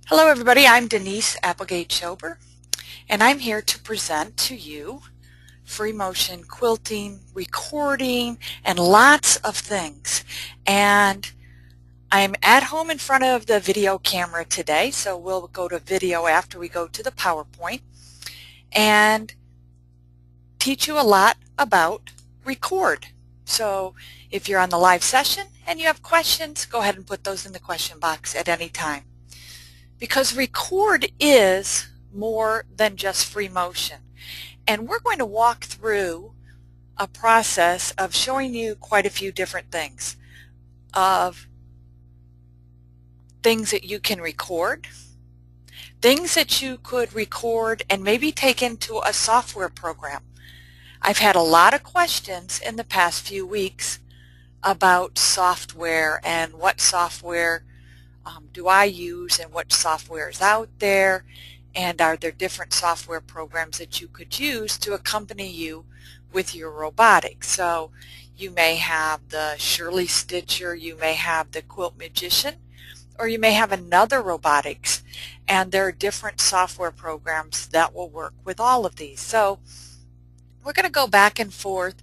Hello everybody, I'm Denise Applegate-Schober, and I'm here to present to you free motion quilting, recording, and lots of things. And I'm at home in front of the video camera today, so we'll go to video after we go to the PowerPoint and teach you a lot about record. So if you're on the live session and you have questions, go ahead and put those in the question box at any time. Because record is more than just free motion. And we're going to walk through a process of showing you quite a few different things. Of things that you can record, things that you could record and maybe take into a software program. I've had a lot of questions in the past few weeks about software and what software do I use and what software is out there, and are there different software programs that you could use to accompany you with your robotics. So you may have the Shirley Stitcher, you may have the Quilt Magician, or you may have another robotics, and there are different software programs that will work with all of these. So we're going to go back and forth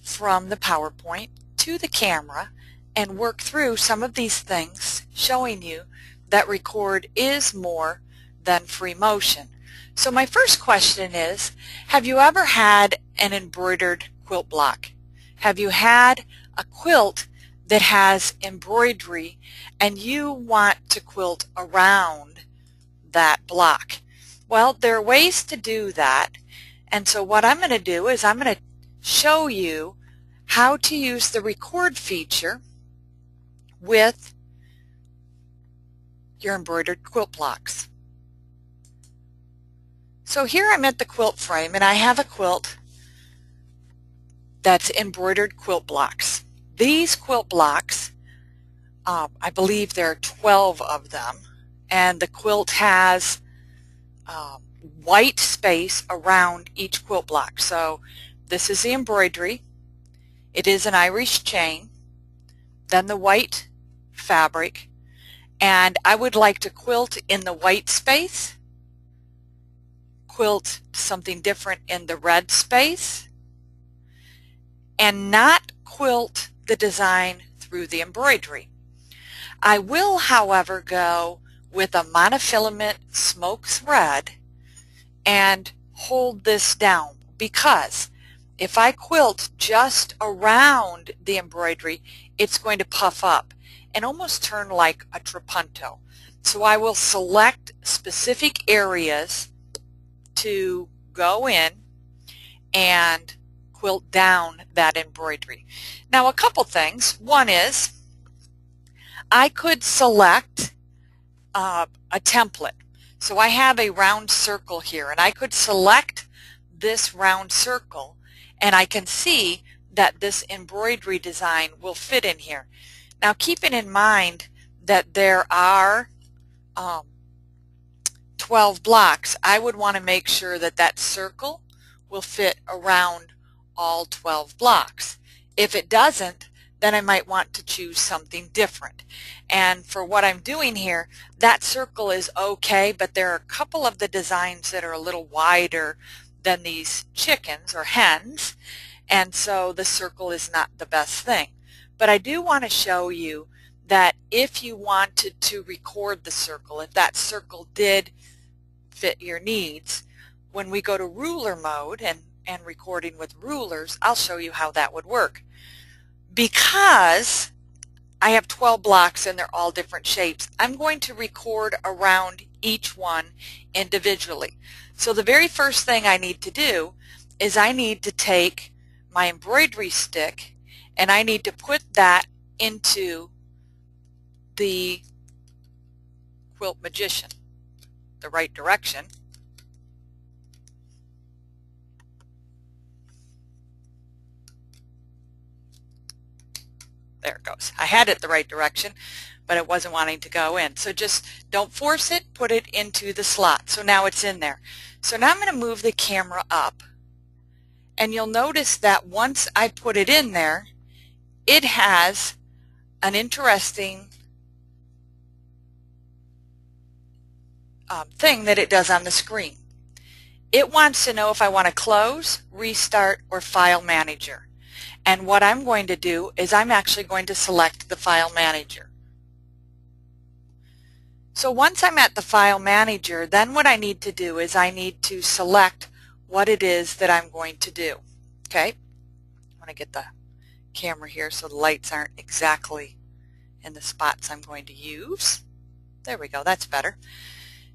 from the PowerPoint to the camera and work through some of these things, showing you that record is more than free motion. So my first question is, have you ever had an embroidered quilt block? Have you had a quilt that has embroidery and you want to quilt around that block? Well, there are ways to do that, and so what I'm going to do is I'm going to show you how to use the record feature with your embroidered quilt blocks. So here I'm at the quilt frame, and I have a quilt that's embroidered quilt blocks. These quilt blocks, I believe there are 12 of them, and the quilt has white space around each quilt block. So this is the embroidery. It is an Irish chain, then the white fabric, and I would like to quilt in the white space, quilt something different in the red space, and not quilt the design through the embroidery. I will, however, go with a monofilament smoke thread and hold this down, because if I quilt just around the embroidery, it's going to puff up and almost turn like a trapunto. So I will select specific areas to go in and quilt down that embroidery. Now, a couple things. One is I could select a template. So I have a round circle here, and I could select this round circle, and I can see that this embroidery design will fit in here. Now, keeping in mind that there are 12 blocks, I would want to make sure that that circle will fit around all 12 blocks. If it doesn't, then I might want to choose something different. And for what I'm doing here, that circle is okay, but there are a couple of the designs that are a little wider than these chickens or hens, and so the circle is not the best thing. But I do want to show you that if you wanted to record the circle, if that circle did fit your needs, when we go to ruler mode and recording with rulers, I'll show you how that would work. Because I have 12 blocks and they're all different shapes, I'm going to record around each one individually. So the very first thing I need to do is I need to take my embroidery stick and I need to put that into the Quilt Magician, the right direction. There it goes. I had it the right direction, but it wasn't wanting to go in. So just don't force it, put it into the slot. So now it's in there. So now I'm going to move the camera up, and you'll notice that once I put it in there, it has an interesting thing that it does on the screen. It wants to know if I want to close, restart, or file manager. And what I'm going to do is I'm actually going to select the file manager. So once I'm at the file manager, then what I need to do is I need to select what it is that I'm going to do. Okay, I want to get the camera here so the lights aren't exactly in the spots I'm going to use. There we go, that's better.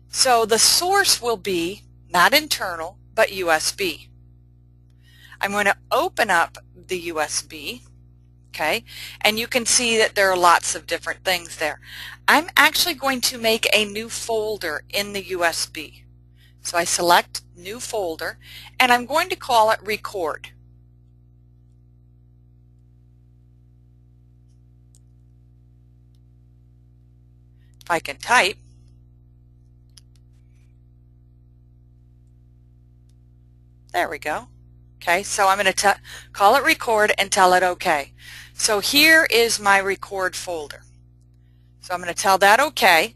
So the source will be not internal, but USB. I'm going to open up the USB, okay, and you can see that there are lots of different things there. I'm actually going to make a new folder in the USB. So I select new folder, and I'm going to call it record. If I can type, there we go. Okay, so I'm going to call it record and tell it OK. So here is my record folder. So I'm going to tell that OK.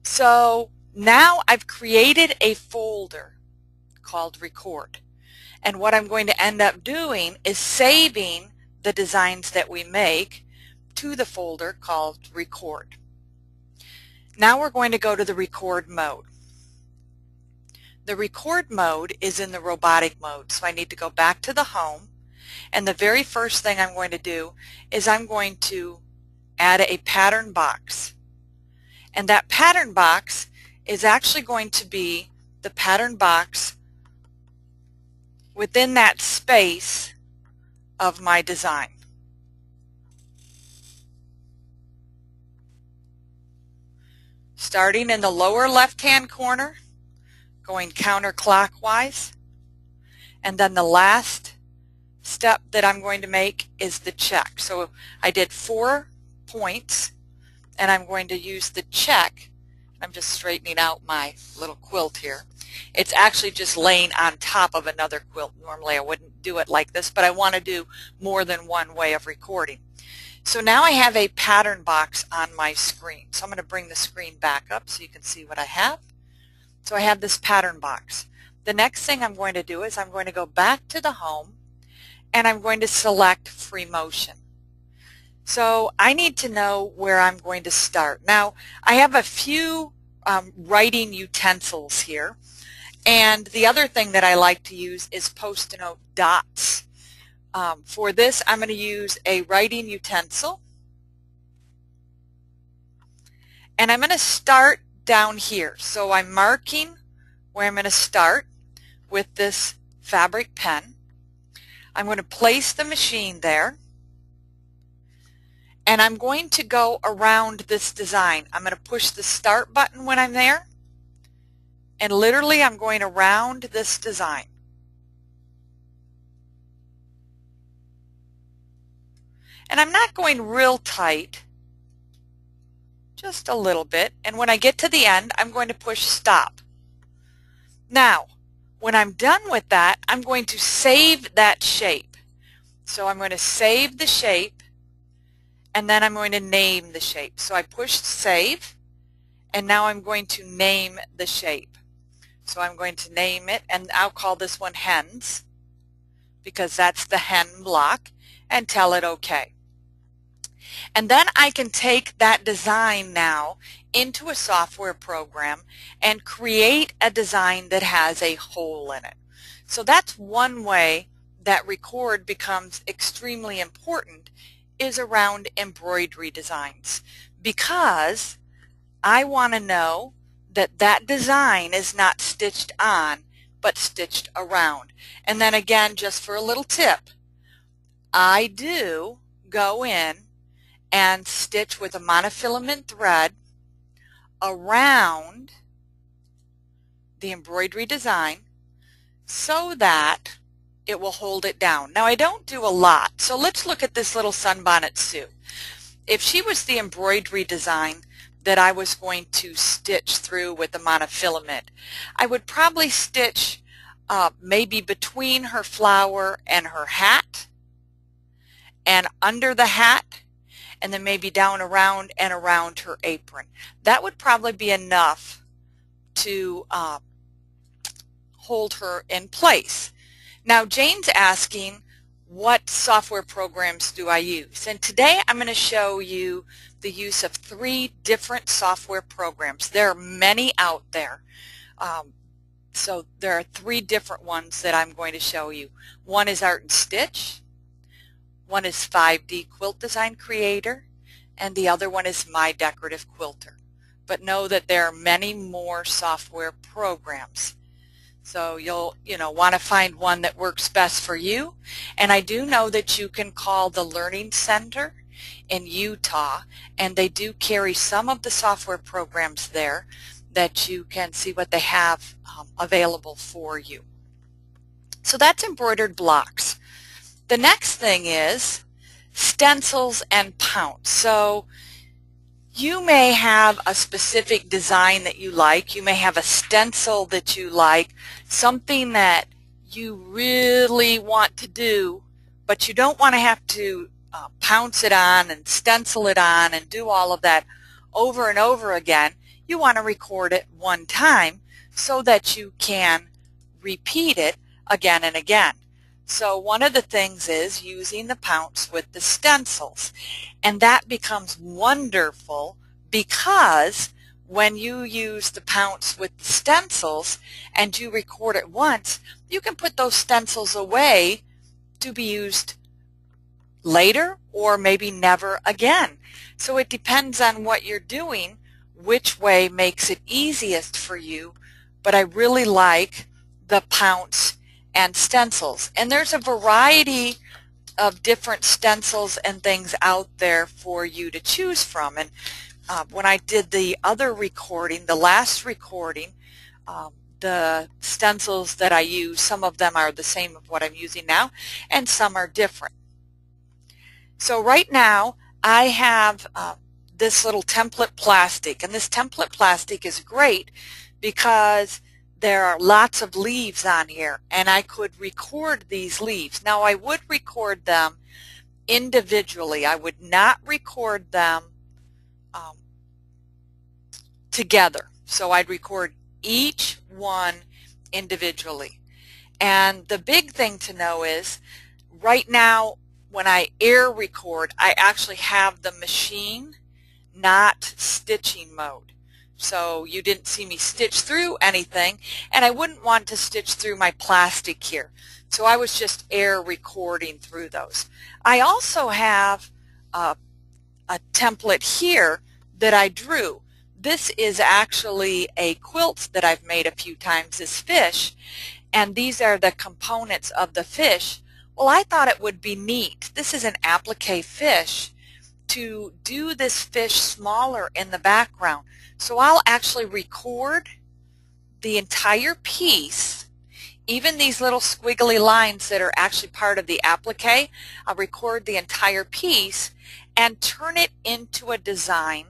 So now I've created a folder called record. And what I'm going to end up doing is saving the designs that we make to the folder called record. Now we're going to go to the record mode. The record mode is in the robotic mode, so I need to go back to the home, and the very first thing I'm going to do is I'm going to add a pattern box. And that pattern box is actually going to be the pattern box within that space of my design. Starting in the lower left-hand corner, going counterclockwise, and then the last step that I'm going to make is the check. So I did 4 points, and I'm going to use the check. I'm just straightening out my little quilt here. It's actually just laying on top of another quilt. Normally I wouldn't do it like this, but I want to do more than one way of recording. So now I have a pattern box on my screen. So I'm going to bring the screen back up so you can see what I have. So I have this pattern box. The next thing I'm going to do is I'm going to go back to the home, and I'm going to select free motion. So I need to know where I'm going to start. Now I have a few writing utensils here, and the other thing that I like to use is post-it note dots. For this I'm going to use a writing utensil, and I'm going to start down here. So I'm marking where I'm going to start with this fabric pen. I'm going to place the machine there, and I'm going to go around this design. I'm going to push the start button when I'm there, and literally I'm going around this design. And I'm not going real tight, just a little bit, and when I get to the end I'm going to push stop. Now when I'm done with that, I'm going to save that shape. So I'm going to save the shape, and then I'm going to name the shape. So I pushed save, and now I'm going to name the shape. So I'm going to name it, and I'll call this one hens because that's the hen block, and tell it OK. And then I can take that design now into a software program and create a design that has a hole in it. So that's one way that record becomes extremely important, is around embroidery designs, because I want to know that that design is not stitched on but stitched around. And then again, just for a little tip, I do go in and stitch with a monofilament thread around the embroidery design so that it will hold it down. Now I don't do a lot, so let's look at this little Sunbonnet Sue. If she was the embroidery design that I was going to stitch through with the monofilament, I would probably stitch maybe between her flower and her hat, and under the hat, and then maybe down around and around her apron. That would probably be enough to hold her in place. Now Jane's asking, what software programs do I use? And today I'm going to show you the use of 3 different software programs. There are many out there. So there are 3 different ones that I'm going to show you. One is Art and Stitch, one is 5D Quilt Design Creator, and the other one is My Decorative Quilter. But know that there are many more software programs. So you'll want to find one that works best for you. And I do know that you can call the Learning Center in Utah, and they do carry some of the software programs there that you can see what they have available for you. So that's embroidered blocks. The next thing is stencils and pounce. So you may have a specific design that you like. You may have a stencil that you like, something that you really want to do, but you don't want to have to pounce it on and stencil it on and do all of that over and over again. You want to record it one time so that you can repeat it again and again. So one of the things is using the pounce with the stencils, and that becomes wonderful because when you use the pounce with the stencils and you record it once, you can put those stencils away to be used later or maybe never again. So it depends on what you're doing, which way makes it easiest for you, but I really like the pounce and stencils. And there's a variety of different stencils and things out there for you to choose from. And when I did the other recording, the last recording, the stencils that I use, some of them are the same of what I'm using now, and some are different. So right now I have this little template plastic, and this template plastic is great because there are lots of leaves on here, and I could record these leaves. Now I would record them individually. I would not record them together. So I'd record each one individually. And the big thing to know is right now when I air record, I actually have the machine not stitching mode. So you didn't see me stitch through anything, and I wouldn't want to stitch through my plastic here. So I was just air recording through those. I also have a template here that I drew. This is actually a quilt that I've made a few times, this fish, and these are the components of the fish. Well, I thought it would be neat. This is an applique fish, to do this fish smaller in the background. So I'll actually record the entire piece, even these little squiggly lines that are actually part of the applique. I'll record the entire piece and turn it into a design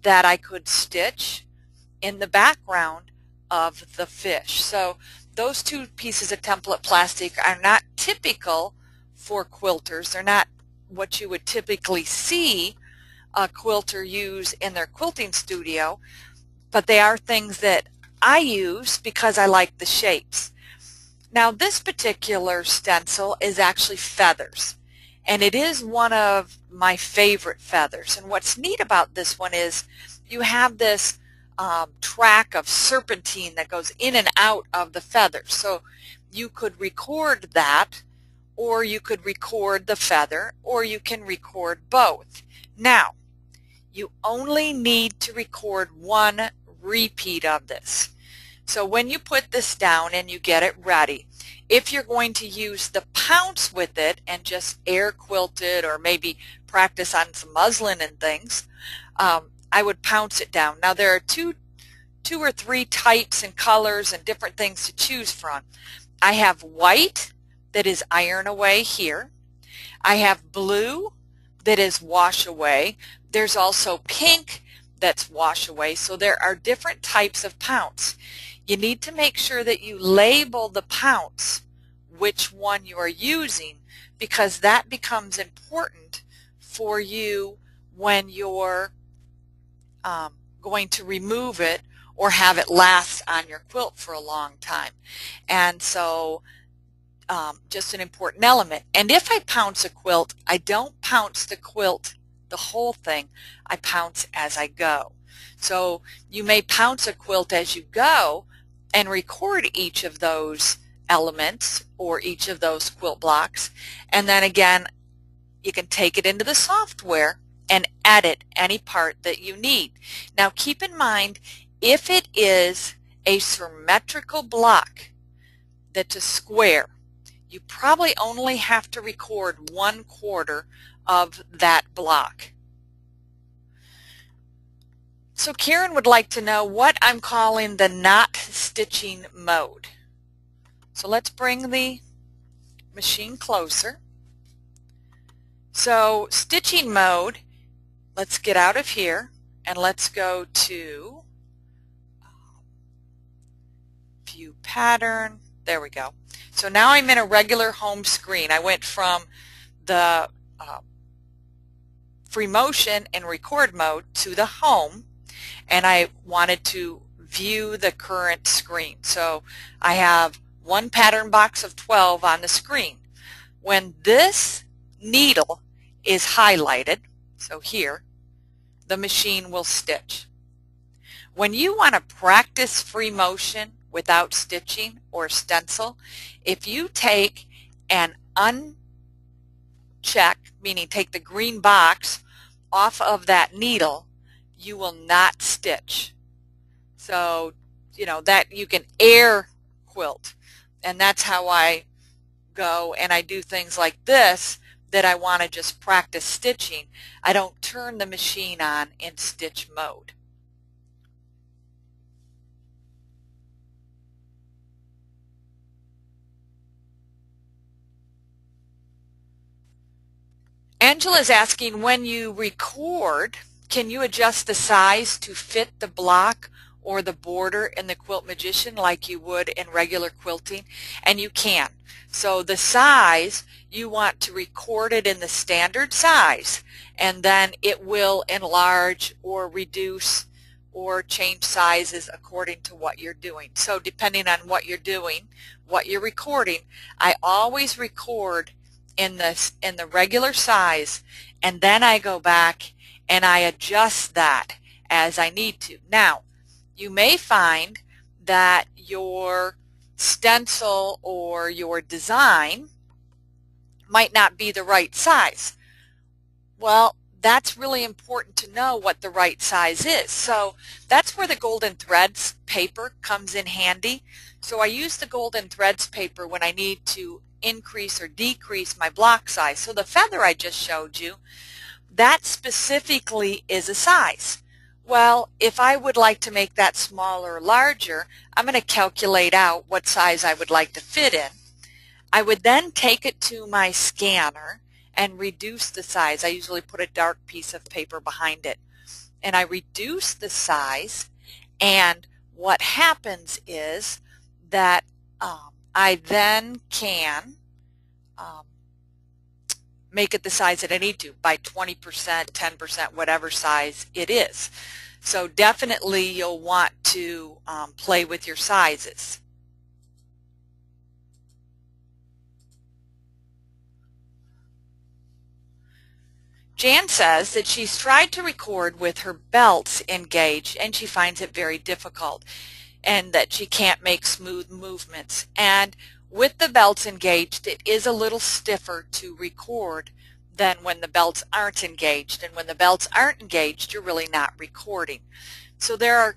that I could stitch in the background of the fish. So those 2 pieces of template plastic are not typical for quilters. They're not what you would typically see a quilter use in their quilting studio, but they are things that I use because I like the shapes. Now this particular stencil is actually feathers, and it is one of my favorite feathers. And what's neat about this one is you have this track of serpentine that goes in and out of the feathers. So you could record that, or you could record the feather, or you can record both. Now, you only need to record one repeat of this. So when you put this down and you get it ready, if you're going to use the pounce with it and just air quilt it, or maybe practice on some muslin and things, I would pounce it down. Now there are two or three types and colors and different things to choose from. I have white that is iron away here. I have blue that is wash away. There's also pink that's wash away. So there are different types of pounce. You need to make sure that you label the pounce which one you are using, because that becomes important for you when you're going to remove it or have it last on your quilt for a long time. And so just an important element. And if I pounce a quilt, I don't pounce the quilt, the whole thing. I pounce as I go. So you may pounce a quilt as you go and record each of those elements or each of those quilt blocks. And then again, you can take it into the software and edit any part that you need. Now keep in mind, if it is a symmetrical block that's a square, you probably only have to record 1/4 of that block. So Karen would like to know what I'm calling the not stitching mode. So let's bring the machine closer. So stitching mode, let's get out of here and let's go to view pattern. There we go. So now I'm in a regular home screen. I went from the free motion and record mode to the home, and I wanted to view the current screen. So I have one pattern box of 12 on the screen. When this needle is highlighted, so here, the machine will stitch. When you want to practice free motion without stitching or stencil, if you take and uncheck, meaning take the green box off of that needle, you will not stitch. So, you know, that you can air quilt, and that's how I go, and I do things like this that I want to just practice stitching. I don't turn the machine on in stitch mode. Angela is asking, when you record, can you adjust the size to fit the block or the border in the Quilt Magician like you would in regular quilting? And you can. So the size, you want to record it in the standard size, and then it will enlarge or reduce or change sizes according to what you're doing. So depending on what you're doing, what you're recording, I always record in the regular size, and then I go back and I adjust that as I need to. Now, you may find that your stencil or your design might not be the right size. Well, that's really important to know what the right size is. So that's where the golden threads paper comes in handy. So I use the golden threads paper when I need to increase or decrease my block size. So the feather I just showed you, that specifically is a size. Well, if I would like to make that smaller or larger, I'm going to calculate out what size I would like to fit in. I would then take it to my scanner and reduce the size. I usually put a dark piece of paper behind it. And I reduce the size, and what happens is that I then can make it the size that I need to by 20%, 10%, whatever size it is. So definitely you'll want to play with your sizes. Jan says that she's tried to record with her belts engaged and she finds it very difficult, and that she can't make smooth movements. And with the belts engaged, it is a little stiffer to record than when the belts aren't engaged. And when the belts aren't engaged, you're really not recording. So there are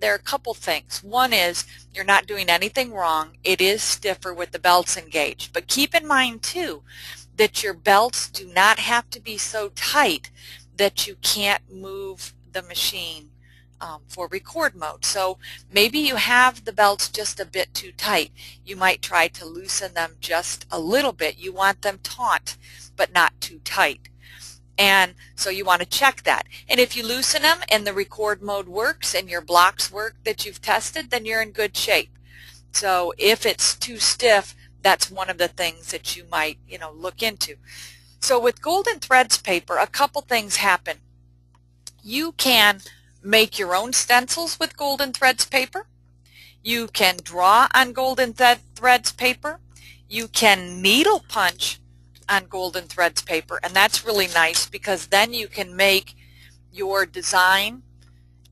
a couple things. One is you're not doing anything wrong. It is stiffer with the belts engaged. But keep in mind, too, that your belts do not have to be so tight that you can't move the machine for record mode. So maybe you have the belts just a bit too tight. You might try to loosen them just a little bit. You want them taut, but not too tight. And so you want to check that. And if you loosen them and the record mode works and your blocks work that you've tested, then you're in good shape. So if it's too stiff, that's one of the things that you might, look into. So with golden threads paper, a couple things happen. You can make your own stencils with golden threads paper. You can draw on golden threads paper. You can needle punch on golden threads paper, and that's really nice because then you can make your design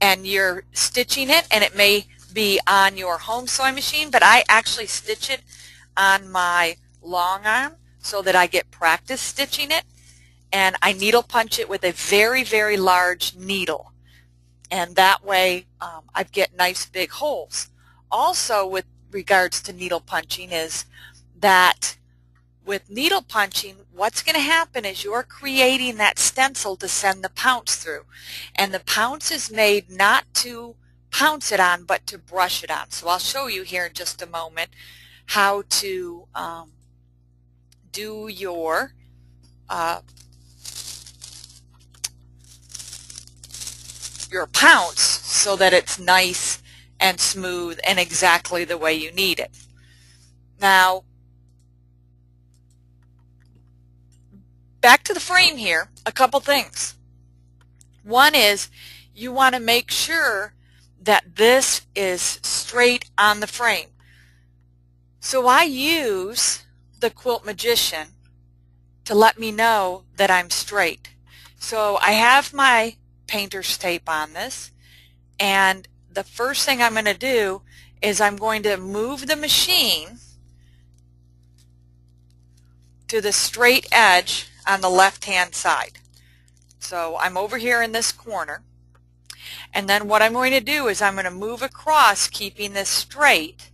and you're stitching it, and it may be on your home sewing machine, but I actually stitch it on my long arm so that I get practice stitching it, and I needle punch it with a very, very large needle, and that way I get nice big holes. Also, with regards to needle punching, is that with needle punching, what's going to happen is you're creating that stencil to send the pounce through. And the pounce is made not to pounce it on, but to brush it on. So I'll show you here in just a moment how to do your pounce so that it's nice and smooth and exactly the way you need it. Now, back to the frame here, a couple things. One is you want to make sure that this is straight on the frame. So I use the Quilt Magician to let me know that I'm straight. So I have my painter's tape on this, and the first thing I'm going to do is I'm going to move the machine to the straight edge on the left-hand side. So I'm over here in this corner, and then what I'm going to do is I'm going to move across, keeping this straight,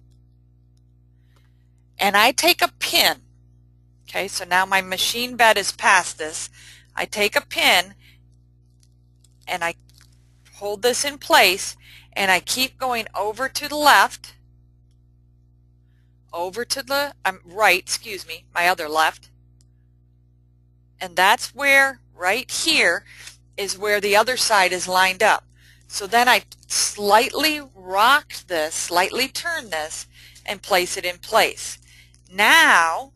and I take a pin. Okay, so now my machine bed is past this. I take a pin and I hold this in place, and I keep going over to the left, over to the right, excuse me, my other left, and that's where, right here, is where the other side is lined up. So then I slightly rock this, slightly turn this, and place it in place. Now,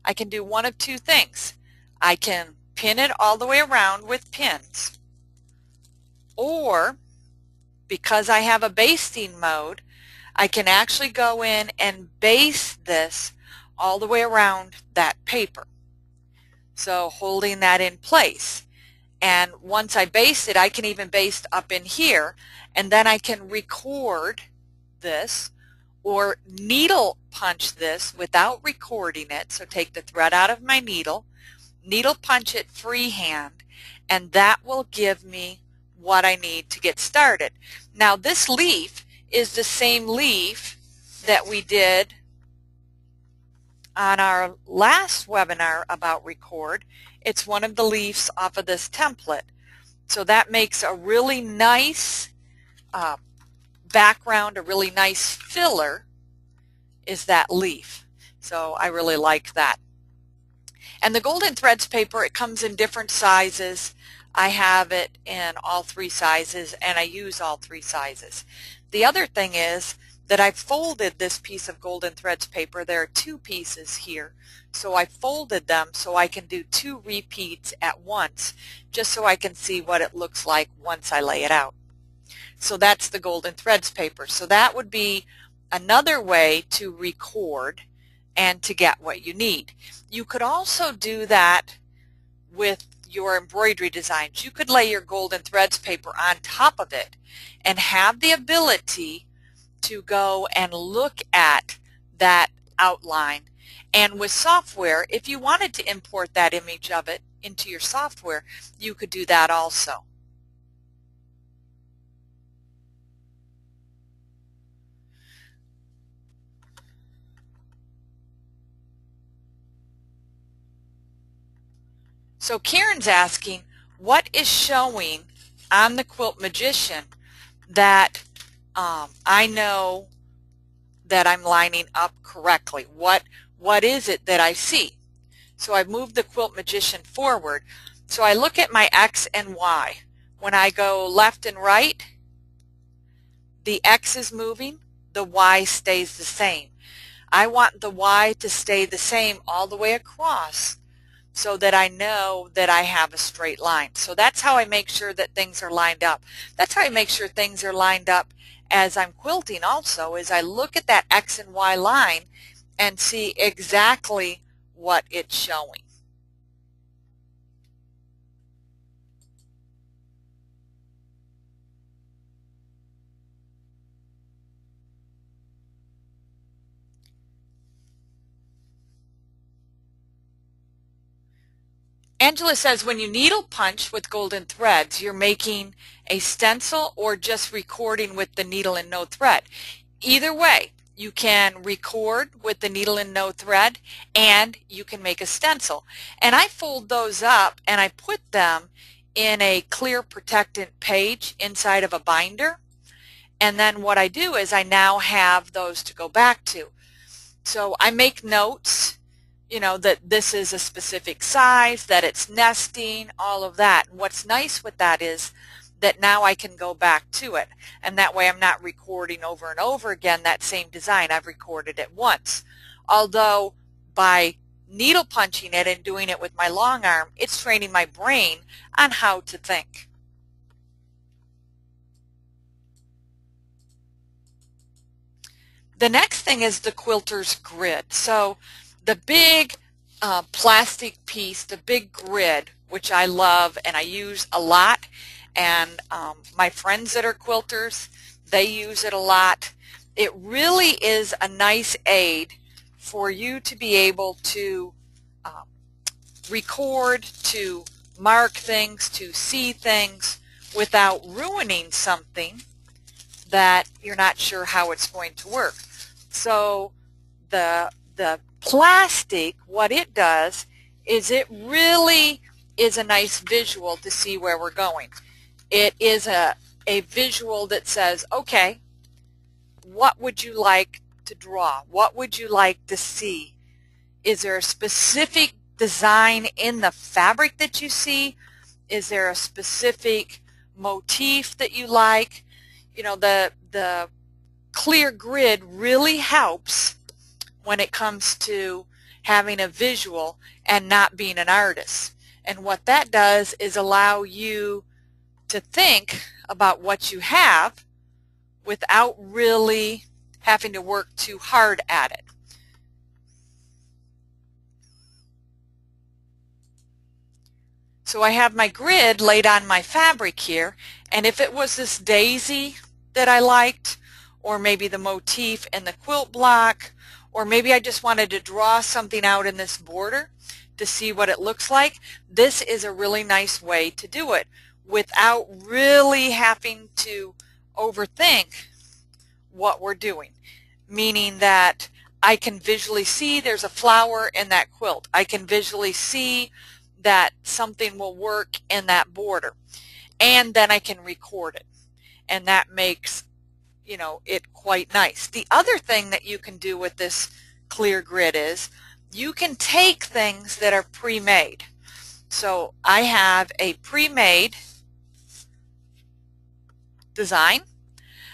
I can do one of two things. I can pin it all the way around with pins, or because I have a basting mode, I can actually go in and baste this all the way around that paper. So holding that in place, and once I baste it, I can even baste up in here, and then I can record this or needle punch this without recording it. So take the thread out of my needle punch it freehand, and that will give me what I need to get started. Now this leaf is the same leaf that we did on our last webinar about record. It's one of the leaves off of this template. So that makes a really nice background, a really nice filler is that leaf. So I really like that. And the golden threads paper, it comes in different sizes. I have it in all 3 sizes, and I use all 3 sizes. The other thing is that I folded this piece of golden threads paper. There are 2 pieces here. So I folded them so I can do 2 repeats at once, just so I can see what it looks like once I lay it out. So that's the golden threads paper. So that would be another way to record and to get what you need. You could also do that with your embroidery designs. You could lay your golden threads paper on top of it and have the ability to go and look at that outline. And with software, if you wanted to import that image of it into your software, you could do that also. So Karen's asking, what is showing on the Quilt Magician that I know that I'm lining up correctly? What is it that I see? So I've moved the Quilt Magician forward. So I look at my X and Y. When I go left and right, the X is moving, the Y stays the same. I want the Y to stay the same all the way across. so that I know that I have a straight line. So that's how I make sure that things are lined up. That's how I make sure things are lined up as I'm quilting also, is I look at that X and Y line and see exactly what it's showing. Angela says when you needle punch with golden threads, you're making a stencil or just recording with the needle and no thread. Either way, you can record with the needle and no thread and you can make a stencil. And I fold those up and I put them in a clear protectant page inside of a binder. And then what I do is I now have those to go back to. So I make notes, you know, that this is a specific size, that it's nesting, all of that. And what's nice with that is that now I can go back to it. And that way I'm not recording over and over again that same design. I've recorded it once. Although by needle punching it and doing it with my long arm, it's training my brain on how to think. The next thing is the quilter's grid. So the big plastic piece, the big grid, which I love and I use a lot, and my friends that are quilters, they use it a lot. It really is a nice aid for you to be able to record, to mark things, to see things without ruining something that you're not sure how it's going to work. So the plastic, what it does is it really is a nice visual to see where we're going. It is a visual that says, okay, what would you like to draw? What would you like to see? Is there a specific design in the fabric that you see? Is there a specific motif that you like? You know, the clear grid really helps when it comes to having a visual and not being an artist. And what that does is allow you to think about what you have without really having to work too hard at it. So I have my grid laid on my fabric here, and if it was this daisy that I liked, or maybe the motif in the quilt block, or maybe I just wanted to draw something out in this border to see what it looks like, this is a really nice way to do it without really having to overthink what we're doing. Meaning that I can visually see there's a flower in that quilt. I can visually see that something will work in that border. And then I can record it. And that makes, you know, it quite nice. The other thing that you can do with this clear grid is you can take things that are pre-made. So I have a pre-made design.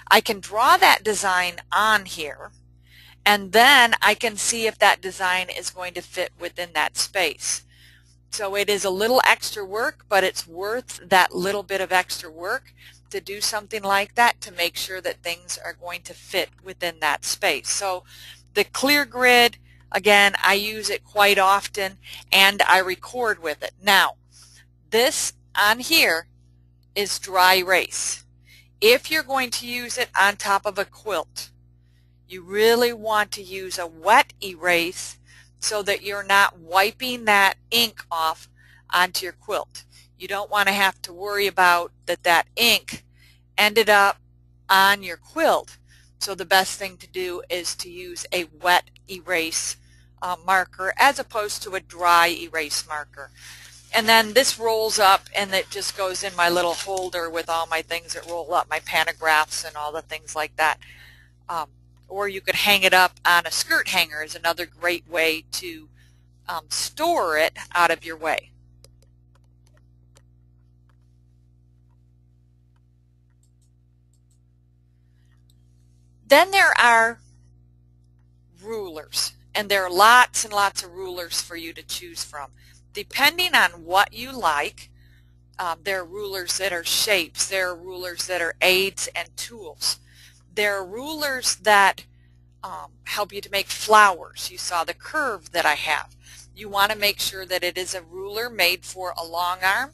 I can draw that design on here, and then I can see if that design is going to fit within that space. So it is a little extra work, but it's worth that little bit of extra work to do something like that to make sure that things are going to fit within that space. So the clear grid, again, I use it quite often and I record with it. Now, this on here is dry erase. If you're going to use it on top of a quilt, you really want to use a wet erase so that you're not wiping that ink off onto your quilt. You don't want to have to worry about that ink ended up on your quilt. So the best thing to do is to use a wet erase marker as opposed to a dry erase marker. And then this rolls up and it just goes in my little holder with all my things that roll up, my pantographs and all the things like that. Or you could hang it up on a skirt hanger is another great way to store it out of your way. Then there are rulers, and there are lots and lots of rulers for you to choose from. depending on what you like, there are rulers that are shapes, there are rulers that are aids and tools. There are rulers that help you to make flowers. You saw the curve that I have. You want to make sure that it is a ruler made for a long arm,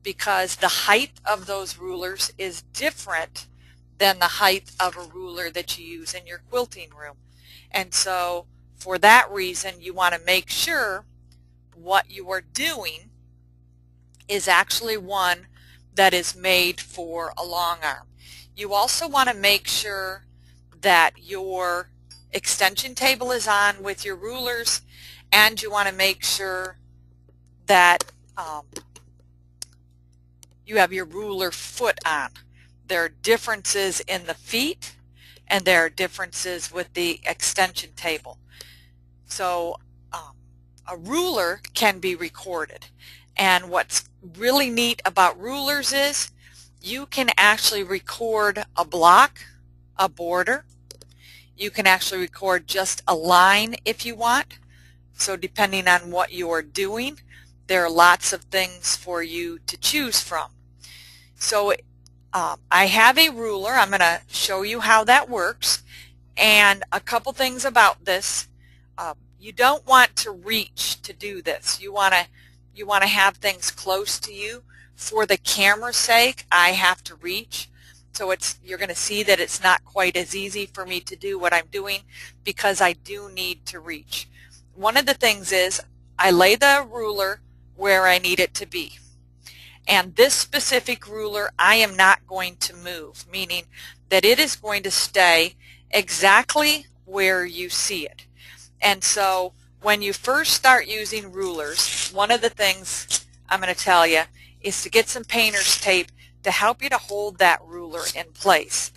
because the height of those rulers is different than the height of a ruler that you use in your quilting room. And so for that reason, you want to make sure what you are doing is actually one that is made for a long arm. You also want to make sure that your extension table is on with your rulers, and you want to make sure that you have your ruler foot on. There are differences in the feet, and there are differences with the extension table. So a ruler can be recorded, and what's really neat about rulers is you can actually record a block, a border. You can actually record just a line if you want. So depending on what you are doing, there are lots of things for you to choose from. So I have a ruler. I'm going to show you how that works. And a couple things about this. You don't want to reach to do this. You want to have things close to you. For the camera's sake, I have to reach. So you're going to see that it's not quite as easy for me to do what I'm doing because I do need to reach. One of the things is I lay the ruler where I need it to be. And this specific ruler I am not going to move, meaning that it is going to stay exactly where you see it. And so when you first start using rulers, one of the things I'm going to tell you is to get some painter's tape to help you to hold that ruler in place.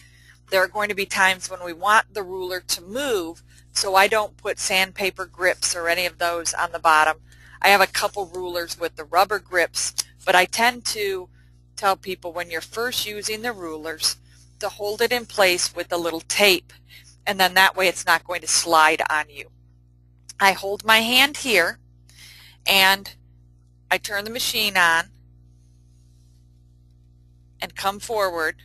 There are going to be times when we want the ruler to move, so I don't put sandpaper grips or any of those on the bottom. I have a couple rulers with the rubber grips, but I tend to tell people when you're first using the rulers to hold it in place with a little tape, and then that way it's not going to slide on you. I hold my hand here and I turn the machine on and come forward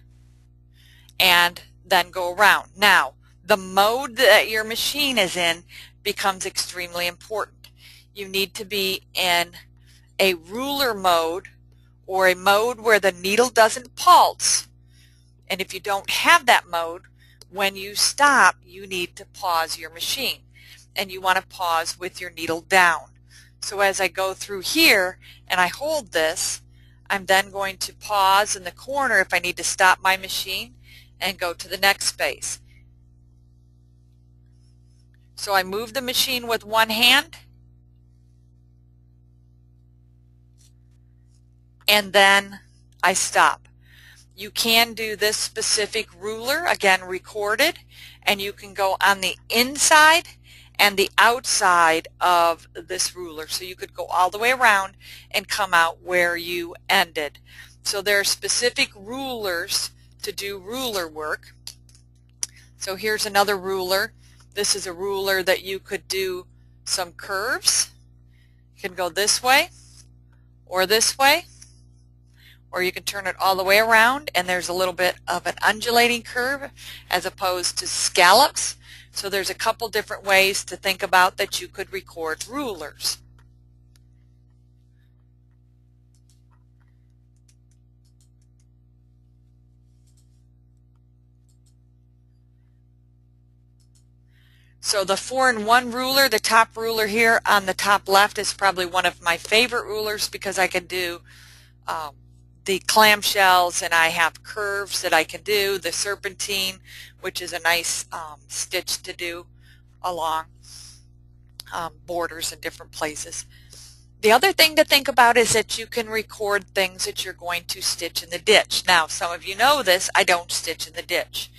and then go around. Now, the mode that your machine is in becomes extremely important. You need to be in a ruler mode or a mode where the needle doesn't pulse. And if you don't have that mode, when you stop, you need to pause your machine. And you want to pause with your needle down. So as I go through here and I hold this, I'm then going to pause in the corner if I need to stop my machine and go to the next space. So I move the machine with one hand and then I stop. You can do this specific ruler, again recorded, and you can go on the inside and the outside of this ruler. So you could go all the way around and come out where you ended. So there are specific rulers to do ruler work. So here's another ruler. This is a ruler that you could do some curves. You can go this way, or you can turn it all the way around, and there's a little bit of an undulating curve as opposed to scallops. So there's a couple different ways to think about that you could record rulers. So the 4-in-1 ruler, the top ruler here on the top left, is probably one of my favorite rulers because I can do the clamshells, and I have curves that I can do, the serpentine, which is a nice stitch to do along borders in different places. The other thing to think about is that you can record things that you're going to stitch in the ditch. Now, some of you know this, I don't stitch in the ditch.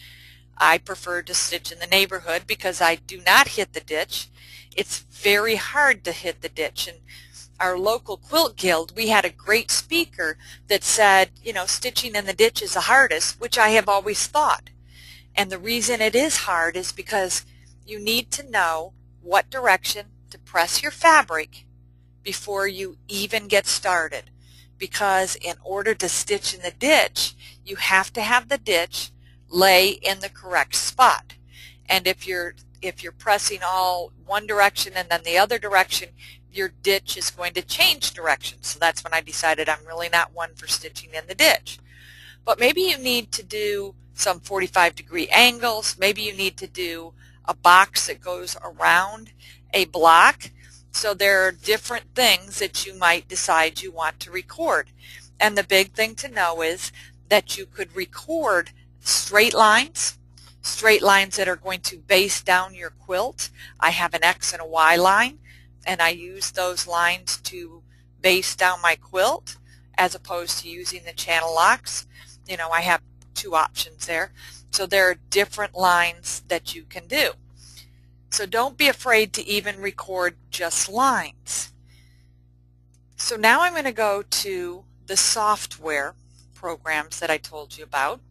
I prefer to stitch in the neighborhood because I do not hit the ditch. It's very hard to hit the ditch. And our local quilt guild, we had a great speaker that said, you know, stitching in the ditch is the hardest, which I have always thought. And the reason it is hard is because you need to know what direction to press your fabric before you even get started, because in order to stitch in the ditch, you have to have the ditch lay in the correct spot. And if you're pressing all one direction and then the other direction, your ditch is going to change direction. So that's when I decided I'm really not one for stitching in the ditch. But maybe you need to do some 45-degree angles. Maybe you need to do a box that goes around a block. So there are different things that you might decide you want to record. And the big thing to know is that you could record straight lines that are going to base down your quilt. I have an X and a Y line, and I use those lines to base down my quilt as opposed to using the channel locks. You know, I have two options there. So there are different lines that you can do. So don't be afraid to even record just lines. So now I'm going to go to the software programs that I told you about.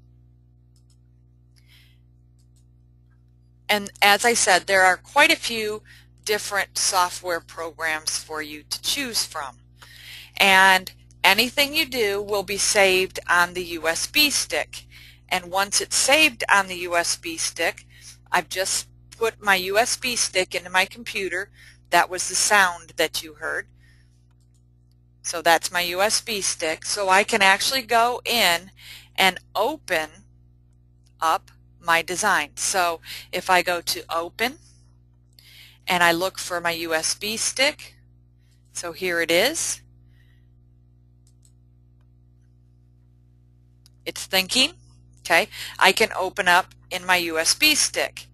And as I said, there are quite a few different software programs for you to choose from. And anything you do will be saved on the USB stick. And once it's saved on the USB stick, I've just put my USB stick into my computer. That was the sound that you heard. So that's my USB stick. So I can actually go in and open up my design. So if I go to open and I look for my USB stick, so here it is. It's thinking. Okay, I can open up in my USB stick.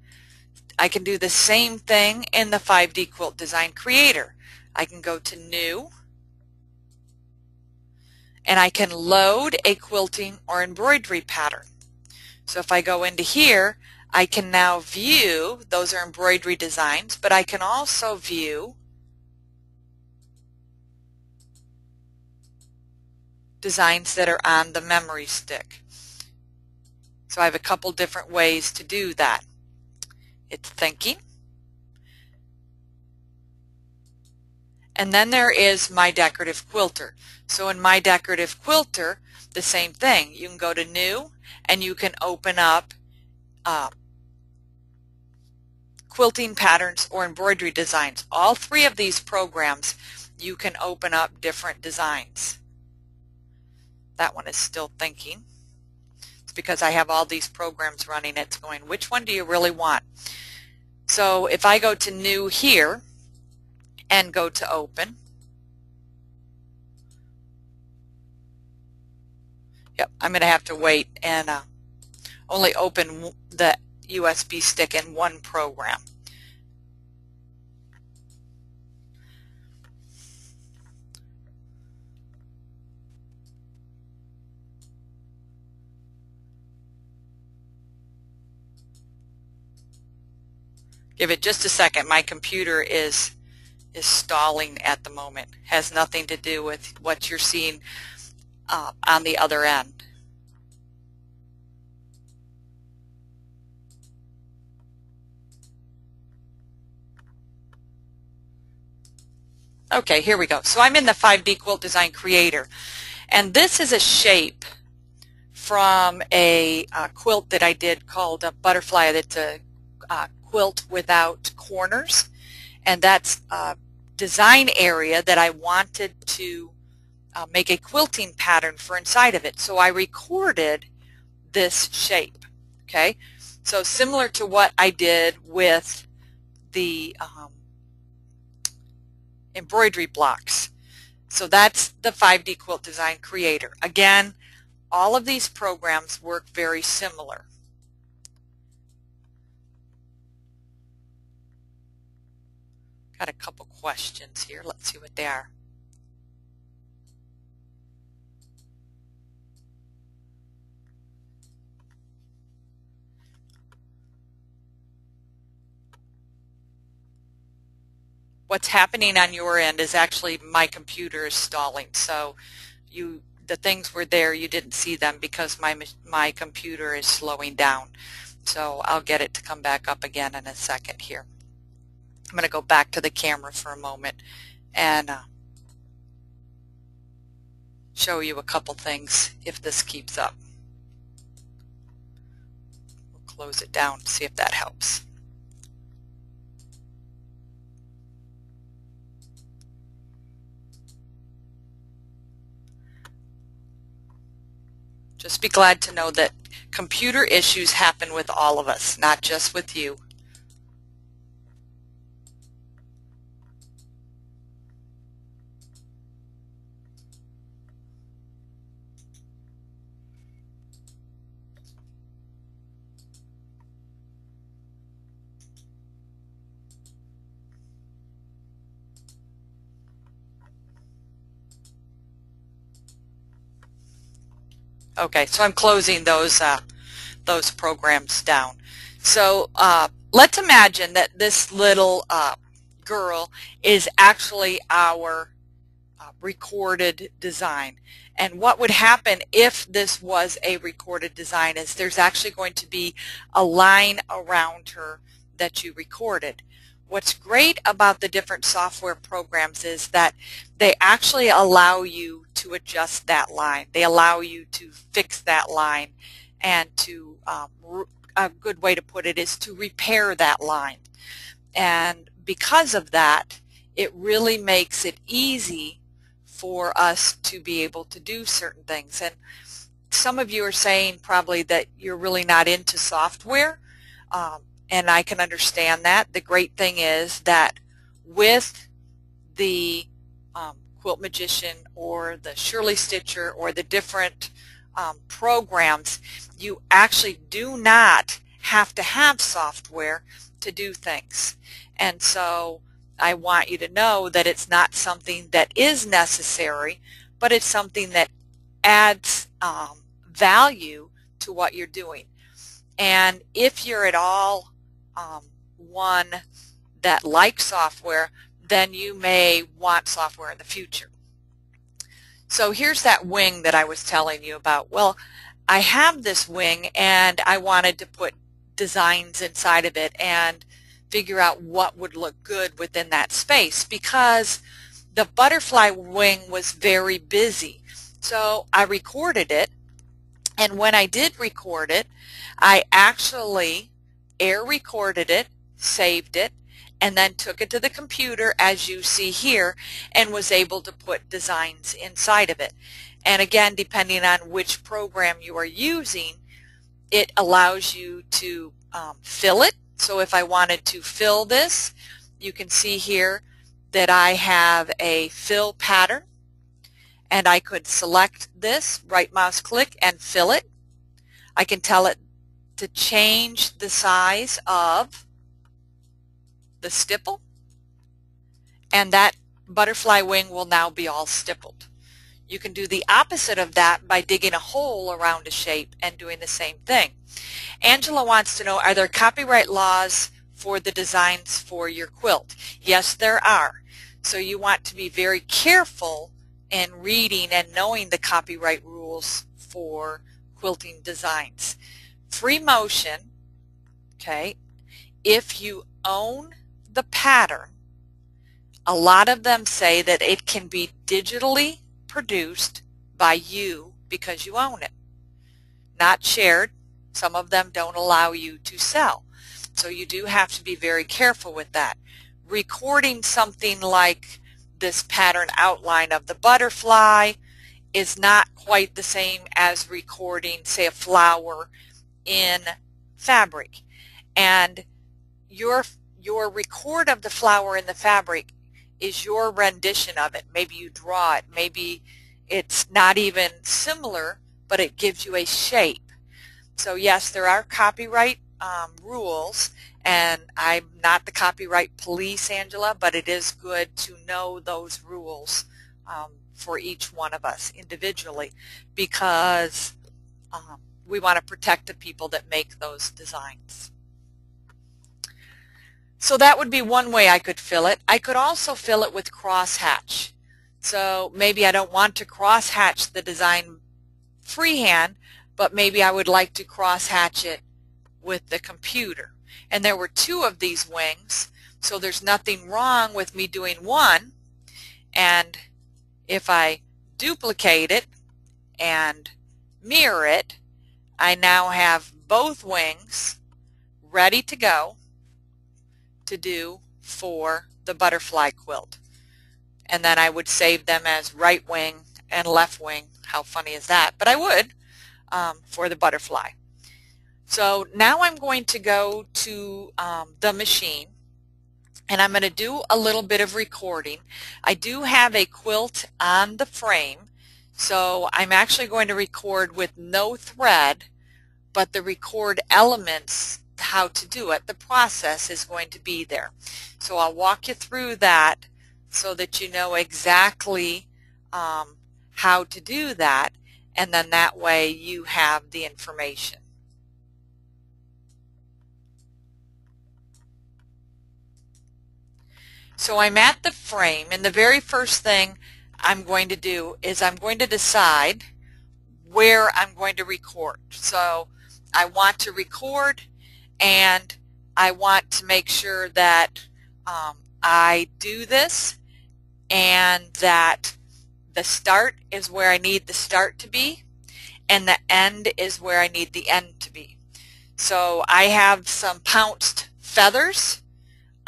I can do the same thing in the 5D Quilt Design Creator. I can go to New, and I can load a quilting or embroidery pattern. So if I go into here, I can now view, those are embroidery designs, but I can also view designs that are on the memory stick. So I have a couple different ways to do that. It's thinking. And then there is My Decorative Quilter. So in My Decorative Quilter, the same thing. You can go to New and you can open up quilting patterns or embroidery designs. All three of these programs, you can open up different designs. That one is still thinking. It's because I have all these programs running. It's going, which one do you really want? So if I go to New here and go to Open, yep, I'm going to have to wait and only open the USB stick in one program. Give it just a second. My computer is stalling at the moment. Has nothing to do with what you're seeing on the other end. Okay, here we go. So I'm in the 5D Quilt Design Creator, and this is a shape from a quilt that I did called a butterfly. That's a quilt without corners, and that's a design area that I wanted to make a quilting pattern for inside of it. So I recorded this shape. Okay, so similar to what I did with the embroidery blocks. So that's the 5D Quilt Design Creator. Again, all of these programs work very similar. Got a couple questions here. Let's see what they are. What's happening on your end is actually my computer is stalling. So the things were there, you didn't see them because my computer is slowing down. So I'll get it to come back up again in a second here. I'm going to go back to the camera for a moment and show you a couple things if this keeps up. We'll close it down, see if that helps. Just be glad to know that computer issues happen with all of us, not just with you. Okay, so I'm closing those programs down. So let's imagine that this little girl is actually our recorded design. And what would happen if this was a recorded design is there's actually going to be a line around her that you recorded. What's great about the different software programs is that they actually allow you to adjust that line. They allow you to fix that line, and to a good way to put it is to repair that line. And because of that, it really makes it easy for us to be able to do certain things. And some of you are saying probably that you're really not into software. And I can understand that. The great thing is that with the Quilt Magician or the Shirley Stitcher or the different programs, you actually do not have to have software to do things. And so I want you to know that it's not something that is necessary, but it's something that adds value to what you're doing. And if you're at all one that likes software, then you may want software in the future. So here's that wing that I was telling you about. Well, I have this wing and I wanted to put designs inside of it and figure out what would look good within that space, because the butterfly wing was very busy. So I recorded it, and when I did record it, I actually air recorded it, saved it, and then took it to the computer, as you see here, and was able to put designs inside of it. And again, depending on which program you are using, it allows you to fill it. So if I wanted to fill this, you can see here that I have a fill pattern, and I could select this, right mouse click, and fill it. I can tell it to change the size of the stipple, and that butterfly wing will now be all stippled. You can do the opposite of that by digging a hole around a shape and doing the same thing. Angela wants to know, are there copyright laws for the designs for your quilt? Yes, there are. So you want to be very careful in reading and knowing the copyright rules for quilting designs. Free motion, okay, if you own the pattern, a lot of them say that it can be digitally produced by you because you own it, not shared. Some of them don't allow you to sell. So you do have to be very careful with that. Recording something like this pattern outline of the butterfly is not quite the same as recording, say, a flower in fabric. And your record of the flower in the fabric is your rendition of it. Maybe you draw it. Maybe it's not even similar, but it gives you a shape. So yes, there are copyright rules, and I'm not the copyright police, Angela, but it is good to know those rules for each one of us individually, because we want to protect the people that make those designs. So that would be one way I could fill it. I could also fill it with crosshatch. So maybe I don't want to crosshatch the design freehand, but maybe I would like to crosshatch it with the computer. And there were two of these wings, so there's nothing wrong with me doing one. And if I duplicate it and mirror it, I now have both wings ready to go to do for the butterfly quilt. And then I would save them as right wing and left wing. How funny is that? But I would for the butterfly. So now I'm going to go to the machine, and I'm going to do a little bit of recording. I do have a quilt on the frame, so I'm actually going to record with no thread, but the record elements, how to do it, the process is going to be there. So I'll walk you through that so that you know exactly how to do that, and then that way you have the information. So I'm at the frame, and the very first thing I'm going to do is I'm going to decide where I'm going to record. So I want to record, and I want to make sure that I do this and that the start is where I need the start to be and the end is where I need the end to be. So I have some pounced feathers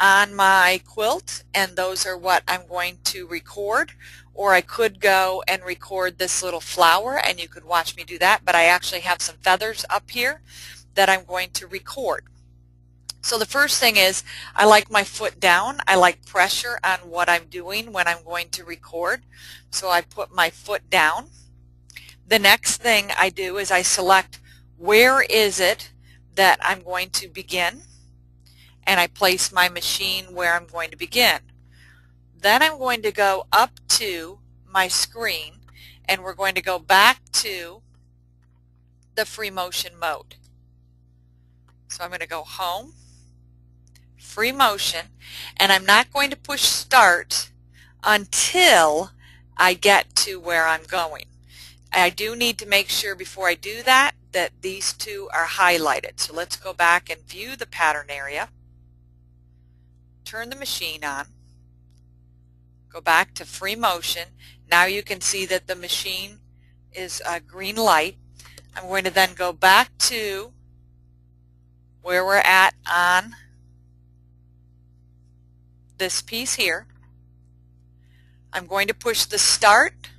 on my quilt, and those are what I'm going to record. Or I could go and record this little flower, and you could watch me do that, but I actually have some feathers up here that I'm going to record. So the first thing is I like my foot down. I like pressure on what I'm doing when I'm going to record. So I put my foot down. The next thing I do is I select where is it that I'm going to begin, and I place my machine where I'm going to begin. Then I'm going to go up to my screen, and we're going to go back to the free motion mode. So I'm going to go home, free motion, and I'm not going to push start until I get to where I'm going. I do need to make sure before I do that that these two are highlighted. So let's go back and view the pattern area. Turn the machine on. Go back to free motion. Now you can see that the machine is a green light. I'm going to then go back to where we're at on this piece here. I'm going to push the start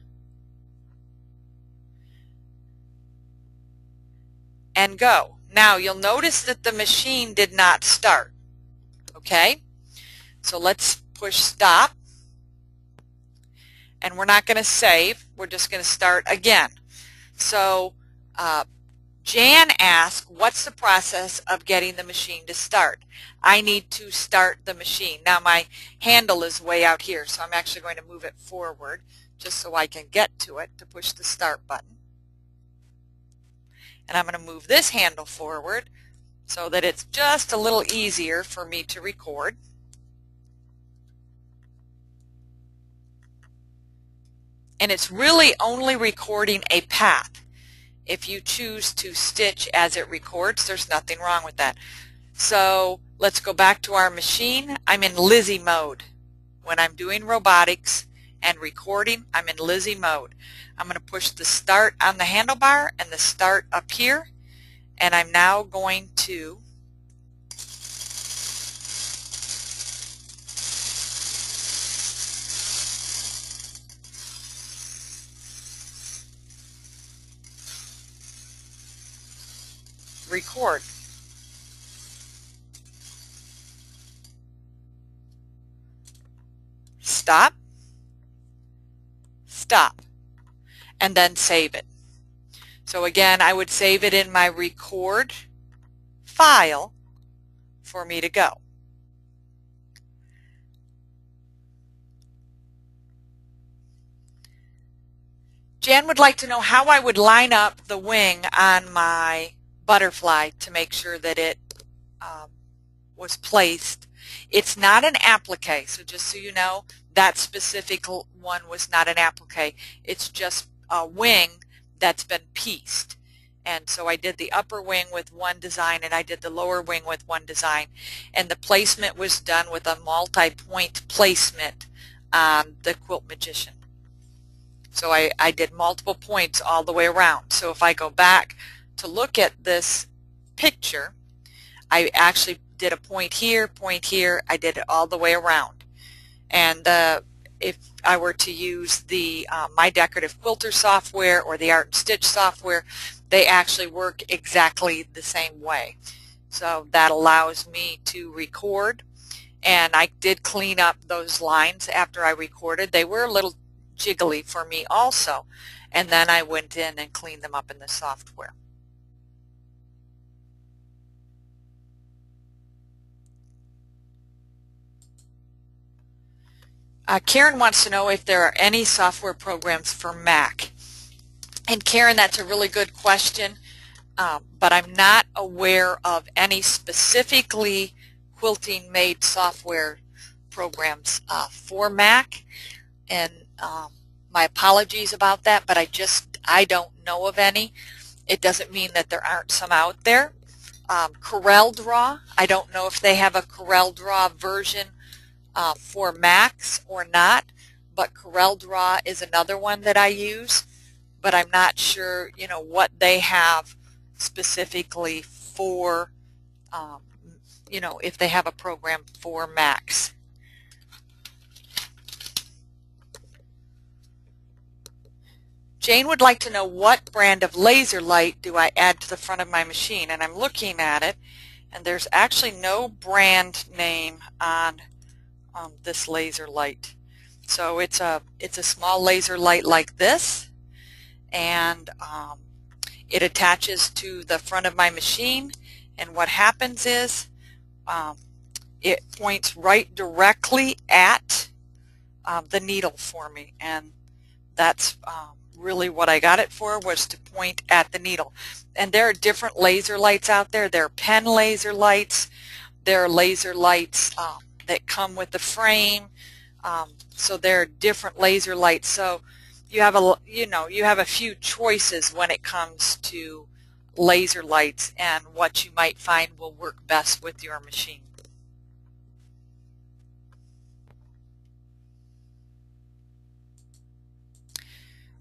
and go. Now you'll notice that the machine did not start. Okay? So let's push stop, and we're not going to save. We're just going to start again. So Jan asked, what's the process of getting the machine to start? I need to start the machine. Now my handle is way out here, so I'm actually going to move it forward just so I can get to it to push the start button. And I'm going to move this handle forward so that it's just a little easier for me to record. And it's really only recording a path. If you choose to stitch as it records, there's nothing wrong with that. So let's go back to our machine. I'm in Lizzie mode. When I'm doing robotics and recording, I'm in Lizzie mode. I'm going to push the start on the handlebar and the start up here, and I'm now going to record. Stop, stop, and then save it. So again, I would save it in my record file for me to go. Jan would like to know how I would line up the wing on my butterfly to make sure that it was placed. It's not an applique, so just so you know, that specific one was not an applique. It's just a wing that's been pieced. And so I did the upper wing with one design, and I did the lower wing with one design. And the placement was done with a multi-point placement on the Quilt Magician. So I did multiple points all the way around. So if I go back to look at this picture, I actually did a point here, I did it all the way around. And if I were to use the My Decorative Quilter software or the Art and Stitch software, they actually work exactly the same way. So that allows me to record, and I did clean up those lines after I recorded. They were a little jiggly for me also, and then I went in and cleaned them up in the software. Karen wants to know if there are any software programs for Mac. And Karen, that's a really good question, but I'm not aware of any specifically quilting made software programs for Mac. And my apologies about that, but I don't know of any. It doesn't mean that there aren't some out there. CorelDRAW, I don't know if they have a CorelDRAW version for Macs or not, but CorelDRAW is another one that I use, but I'm not sure, you know, what they have specifically for, you know, if they have a program for Macs. Jane would like to know what brand of laser light do I add to the front of my machine, and I'm looking at it, and there's actually no brand name on this laser light. So it's a small laser light like this, and it attaches to the front of my machine, and what happens is it points right directly at the needle for me, and that's really what I got it for, was to point at the needle. And there are different laser lights out there. There are pen laser lights. There are laser lights that come with the frame. So there are different laser lights. So you have a few choices when it comes to laser lights and what you might find will work best with your machine.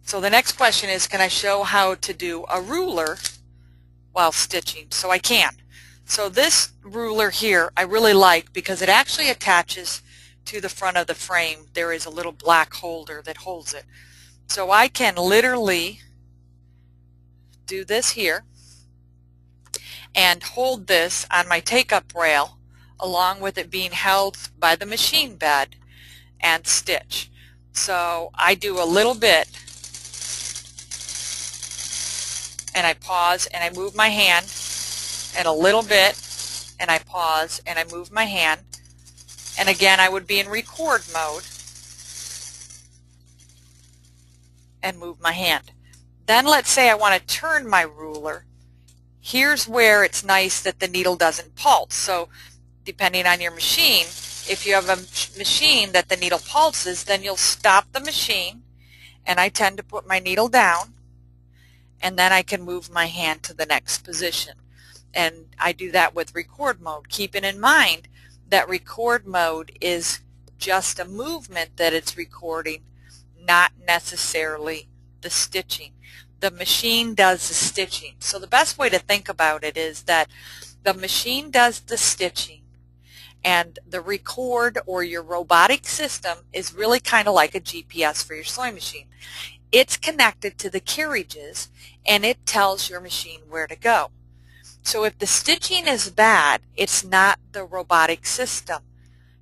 So the next question is, can I show how to do a ruler while stitching? So I can. So this ruler here I really like because it actually attaches to the front of the frame. There is a little black holder that holds it. So I can literally do this here and hold this on my take-up rail along with it being held by the machine bed and stitch. So I do a little bit, and I pause and I move my hand, and a little bit, and I pause and I move my hand, and again I would be in record mode and move my hand. Then let's say I want to turn my ruler. Here's where it's nice that the needle doesn't pulse. So depending on your machine, if you have a machine that the needle pulses, then you'll stop the machine, and I tend to put my needle down, and then I can move my hand to the next position. And I do that with record mode, keeping in mind that record mode is just a movement that it's recording, not necessarily the stitching. The machine does the stitching. So the best way to think about it is that the machine does the stitching, and the record or your robotic system is really kind of like a GPS for your sewing machine. It's connected to the carriages, and it tells your machine where to go. So if the stitching is bad, it's not the robotic system.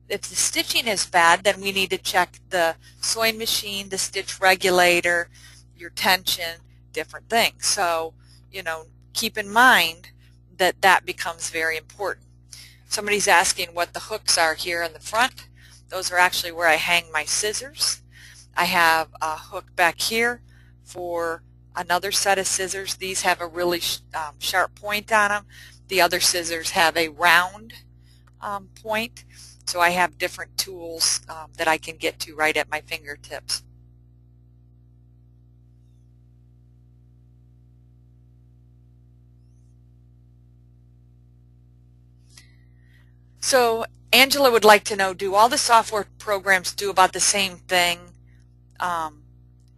If the stitching is bad, then we need to check the sewing machine, the stitch regulator, your tension, different things. So, you know, keep in mind that that becomes very important. Somebody's asking what the hooks are here in the front. Those are actually where I hang my scissors. I have a hook back here for another set of scissors. These have a really sharp point on them. The other scissors have a round point. So I have different tools that I can get to right at my fingertips. So Angela would like to know, do all the software programs do about the same thing?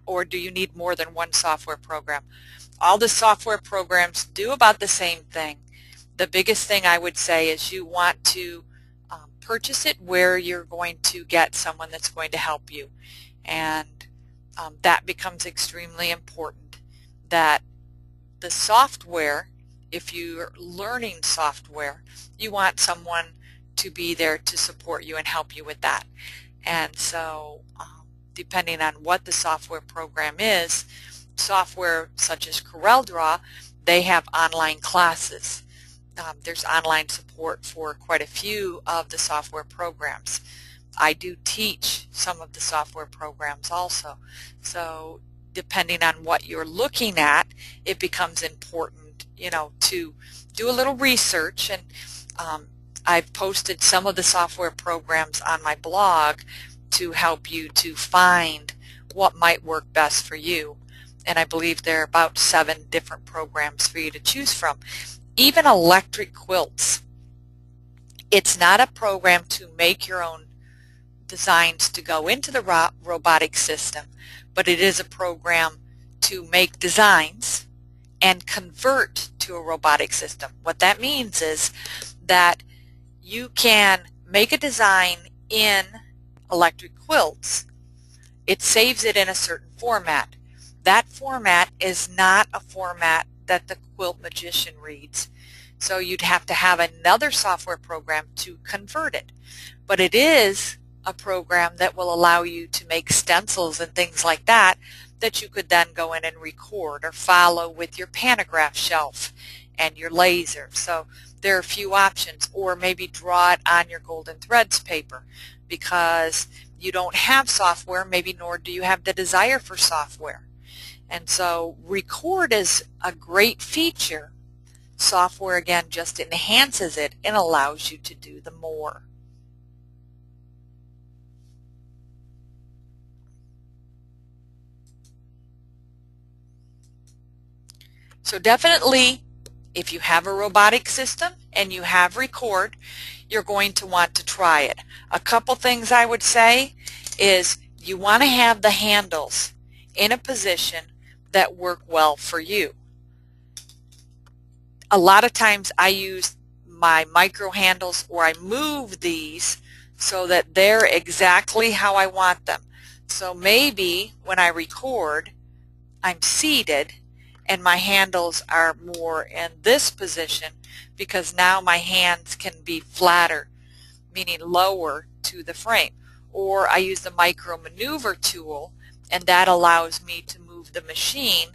or do you need more than one software program? All the software programs do about the same thing. The biggest thing I would say is you want to purchase it where you're going to get someone that's going to help you. And that becomes extremely important, that the software, if you're learning software, you want someone to be there to support you and help you with that. And so depending on what the software program is, software such as CorelDRAW, they have online classes. There's online support for quite a few of the software programs. I do teach some of the software programs also. So depending on what you're looking at, it becomes important, you know, to do a little research. And I've posted some of the software programs on my blog to help you to find what might work best for you. And I believe there are about 7 different programs for you to choose from. Even electric quilts. It's not a program to make your own designs to go into the robotic system, but it is a program to make designs and convert to a robotic system. What that means is that you can make a design in electric quilts. It saves it in a certain format. That format is not a format that the Quilt Magician reads. So you'd have to have another software program to convert it. But it is a program that will allow you to make stencils and things like that that you could then go in and record or follow with your pantograph shelf and your laser. So there are a few options. Or maybe draw it on your golden threads paper because you don't have software, maybe nor do you have the desire for software. And so record is a great feature. Software, again, just enhances it and allows you to do the more. So definitely, if you have a robotic system and you have record, you're going to want to try it. A couple things I would say is you want to have the handles in a position that work well for you. A lot of times I use my micro handles, or I move these so that they're exactly how I want them. So maybe when I record, I'm seated and my handles are more in this position because now my hands can be flatter, meaning lower to the frame. Or I use the micro maneuver tool, and that allows me to move the machine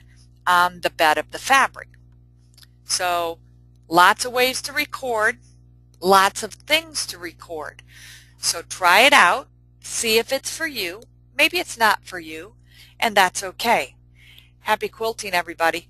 on the bed of the fabric. So lots of ways to record, lots of things to record. So try it out, see if it's for you. Maybe it's not for you, and that's okay. Happy quilting, everybody.